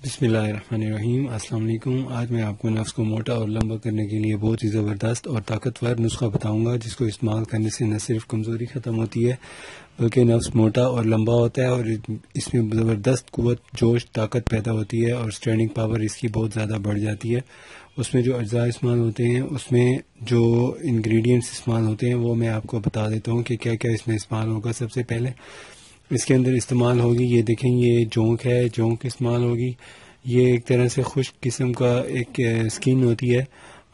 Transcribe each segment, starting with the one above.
بسم اللہ الرحمن الرحیم۔ السلام علیکم۔ آج میں آپ کو نفس کو موٹا اور لمبا کرنے کے لیے بہت ہی زبردست اور طاقتور نسخہ بتاؤں گا، جس کو استعمال کرنے سے نہ صرف کمزوری ختم ہوتی ہے بلکہ نفس موٹا اور لمبا ہوتا ہے، اور اس میں زبردست قوت، جوش، طاقت پیدا ہوتی ہے، اور اسٹینڈنگ پاور اس کی بہت زیادہ بڑھ جاتی ہے۔ اس میں جو اجزاء استعمال ہوتے ہیں، اس میں جو انگریڈینٹس استعمال ہوتے ہیں، وہ میں آپ کو بتا دیتا ہوں کہ کیا کیا اس میں استعمال ہوگا۔ سب سے پہلے اس کے اندر استعمال ہوگی، یہ دیکھیں، یہ جونک ہے، جونک استعمال ہوگی۔ یہ ایک طرح سے خشک قسم کا ایک سکین ہوتی ہے،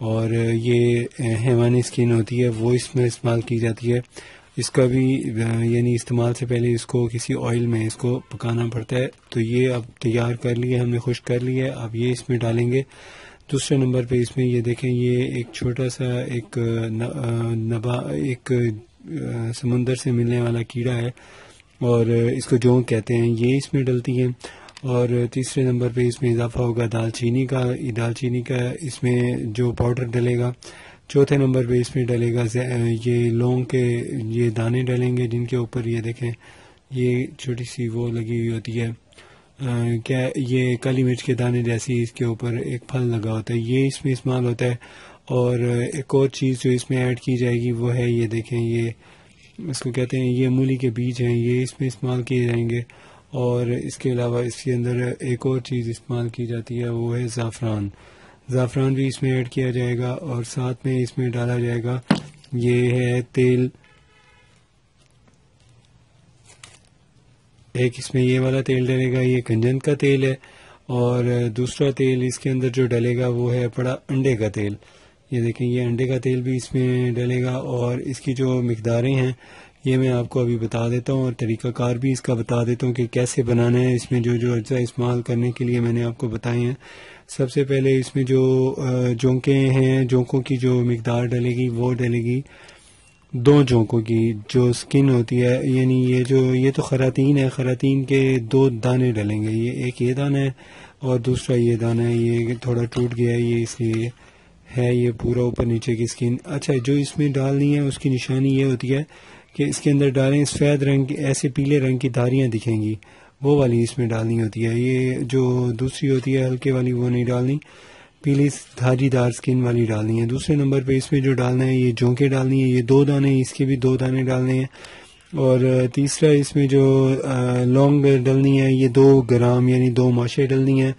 اور یہ حیوانی سکین ہوتی ہے، وہ اس میں استعمال کی جاتی ہے۔ اس کا بھی یعنی استعمال سے پہلے اس کو کسی آئل میں اس کو پکانا پڑتا ہے۔ تو یہ اب تیار کر لیے ہم نے، خشک کر لیا ہے، اب یہ اس میں ڈالیں گے۔ دوسرے نمبر پہ اس میں یہ دیکھیں، یہ ایک چھوٹا سا ایک سمندر سے ملنے والا کیڑا ہے، اور اس کو جونک کہتے ہیں، یہ اس میں ڈلتی ہے۔ اور تیسرے نمبر پہ اس میں اضافہ ہوگا دال چینی کا اس میں جو پاؤڈر ڈلے گا۔ چوتھے نمبر پہ اس میں ڈلے گا یہ لونگ کے یہ دانے ڈلیں گے، جن کے اوپر یہ دیکھیں، یہ چھوٹی سی وہ لگی ہوئی ہوتی ہے، کیا یہ کالی مرچ کے دانے جیسی اس کے اوپر ایک پھل لگا ہوتا ہے، یہ اس میں استعمال ہوتا ہے۔ اور ایک اور چیز جو اس میں ایڈ کی جائے گی وہ ہے، یہ دیکھیں، یہ اس کو کہتے ہیں، یہ مولی کے بیج ہیں، یہ اس میں استعمال کیے جائیں گے۔ اور اس کے علاوہ اس کے اندر ایک اور چیز استعمال کی جاتی ہے، وہ ہے زعفران بھی اس میں ایڈ کیا جائے گا، اور ساتھ میں اس میں ڈالا جائے گا، یہ ہے تیل، ایک اس میں یہ والا تیل ڈلے گا، یہ کنجن کا تیل ہے، اور دوسرا تیل اس کے اندر جو ڈلے گا وہ ہے پڑا انڈے کا تیل۔ یہ دیکھیں، یہ انڈے کا تیل بھی اس میں ڈلے گا، اور اس کی جو مقداریں ہیں یہ میں آپ کو ابھی بتا دیتا ہوں، اور طریقہ کار بھی اس کا بتا دیتا ہوں کہ کیسے بنانا ہے۔ اس میں جو اجزاء استعمال کرنے کے لیے میں نے آپ کو بتائے ہیں، سب سے پہلے اس میں جو جونکیں ہیں، جونکوں کی جو مقدار ڈلے گی وہ ڈلے گی 2 جونکوں کی جو سکن ہوتی ہے، یعنی یہ تو خراطین ہے، خراطین کے 2 دانے ڈلیں گے، ایک یہ دانہ ہے اور دوسرا یہ دانہ ہے، یہ تھوڑا ٹوٹ گیا ہے، یہ اس لیے ہے، یہ پورا اوپر نیچے کی سکن۔ اچھا، جو اس میں ڈالنی ہے اس کی نشانی یہ ہوتی ہے کہ اس کے اندر ڈالیں سفید رنگ کی، ایسے پیلے رنگ کی دھاریاں دکھیں گی، وہ والی اس میں ڈالنی ہوتی ہے۔ یہ جو دوسری ہوتی ہے ہلکے والی، وہ نہیں ڈالنی، پیلی دھاری دار سکن والی ڈالنی ہے۔ دوسرے نمبر پہ اس میں جو ڈالنا ہے، یہ جونکیں ڈالنی ہے، یہ 2 دانے، اس کے بھی 2 دانے ڈالنے ہیں۔ اور تیسرا اس میں جو لونگ ڈلنی ہے، یہ 2 گرام یعنی 2 ماشے ڈلنی ہیں،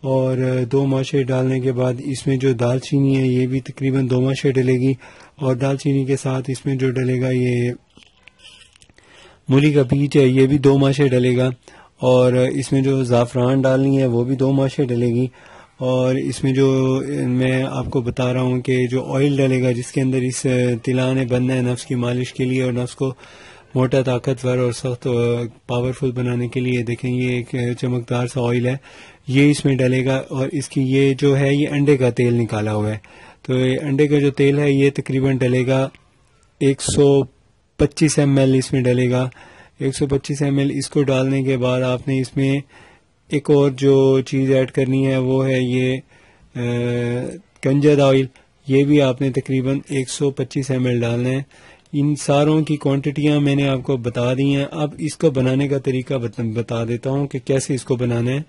اور 2 ماشے ڈالنے کے بعد اس میں جو دال چینی ہے یہ بھی تقریباً 2 ماشے ڈلے گی، اور دال چینی کے ساتھ اس میں جو ڈلے گا یہ مولی کا بیج ہے، یہ بھی 2 ماشے ڈلے گا، اور اس میں جو زعفران ڈالنی ہے وہ بھی 2 ماشے ڈلے گی۔ اور اس میں جو میں آپ کو بتا رہا ہوں کہ جو آئل ڈلے گا، جس کے اندر اس طلا نے بننا ہے نفس کی مالش کے لیے، اور نفس کو موٹا، طاقتور اور سخت پاورفل بنانے کے لیے، دیکھیں یہ ایک چمکدار سا آئل ہے، یہ اس میں ڈلے گا۔ اور اس کی یہ جو ہے، یہ انڈے کا تیل نکالا ہوا ہے، تو یہ انڈے کا جو تیل ہے یہ تقریباً ڈلے گا 125 ml اس میں ڈلے گا، 125 ml۔ اس کو ڈالنے کے بعد آپ نے اس میں ایک اور جو چیز ایڈ کرنی ہے وہ ہے یہ کنجد آئل، یہ بھی آپ نے تقریباً 125 ml ڈالنا ہے۔ ان ساروں کی کوانٹٹیاں میں نے آپ کو بتا دی ہیں۔ اب اس کو بنانے کا طریقہ بتا دیتا ہوں کہ کیسے اس کو بنانا ہے۔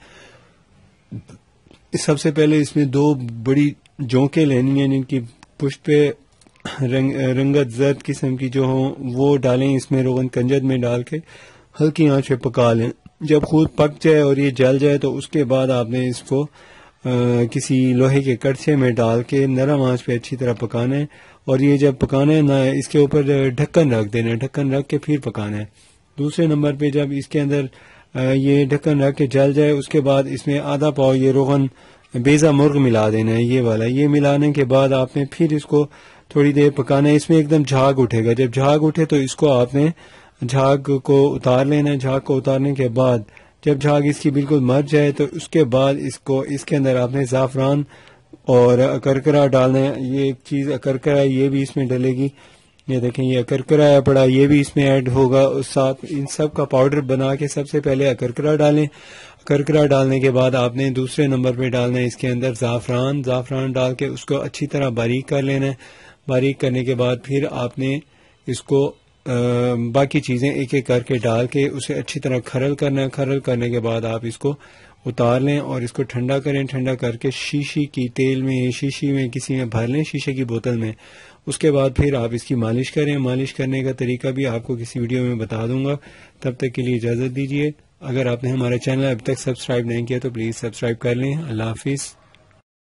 سب سے پہلے اس میں 2 بڑی جونکیں لینی ہیں، جن کی پشت پہ رنگت زرد قسم کی جو ہوں وہ ڈالیں، اس میں روغن کنجد میں ڈال کے ہلکی آنچ پہ پکا لیں۔ جب خود پک جائے اور یہ جل جائے تو اس کے بعد آپ نے اس کو کسی لوہے کے کڑچھے میں ڈال کے نرم آنچ پہ اچھی طرح پکانا ہے، اور یہ جب پکانا ہے نا، اس کے اوپر ڈھکن رکھ دینا ہے، ڈھکن رکھ کے پھر پکانا ہے۔ دوسرے نمبر پہ جب اس کے اندر یہ ڈھکن رکھ کے جل جائے، اس کے بعد اس میں آدھا پاؤ یہ روغن بیضہ مرغ ملا دینا ہے، یہ والا، یہ ملانے کے بعد آپ نے پھر اس کو تھوڑی دیر پکانا ہے۔ اس میں ایک دم جھاگ اٹھے گا، جب جھاگ اٹھے تو اس کو آپ نے جھاگ کو اتار لینا ہے۔ جھاگ کو اتارنے کے بعد جب جھاگ اس کی بالکل مر جائے تو اس کے بعد اس کے اندر آپ نے زعفران اور اکرکرا ڈالنا ہے۔ یہ ایک چیز اکرکرا ہے، یہ بھی اس میں ڈلے گی، یہ دیکھیں، یہ اکرکرا ہے پڑا، یہ بھی اس میں ایڈ ہوگا۔ ساتھ ان سب کا پاؤڈر بنا کے سب سے پہلے اکرکرا ڈالیں۔ اکرکرا ڈالنے کے بعد آپ نے دوسرے نمبر پہ ڈالنا ہے اس کے اندر زعفران ڈال کے اس کو اچھی طرح باریک کر لینا ہے۔ باریک کرنے کے بعد پھر آپ نے اس کو باقی چیزیں ایک ایک کر کے ڈال کے اسے اچھی طرح کھرل کرنا ہے۔ کھرل کرنے کے بعد آپ اس کو اتار لیں اور اس کو ٹھنڈا کریں. ٹھنڈا کر کے شیشی کی تیل میں شیشی میں کسی میں بھر لیں, شیشے کی بوتل میں. اس کے بعد پھر آپ اس کی مالش کریں. مالش کرنے کا طریقہ بھی آپ کو کسی ویڈیو میں بتا دوں گا. تب تک کے لیے اجازت دیجیے. اگر آپ نے ہمارا چینل اب تک سبسکرائب نہیں کیا تو پلیز سبسکرائب کر لیں. اللہ حافظ.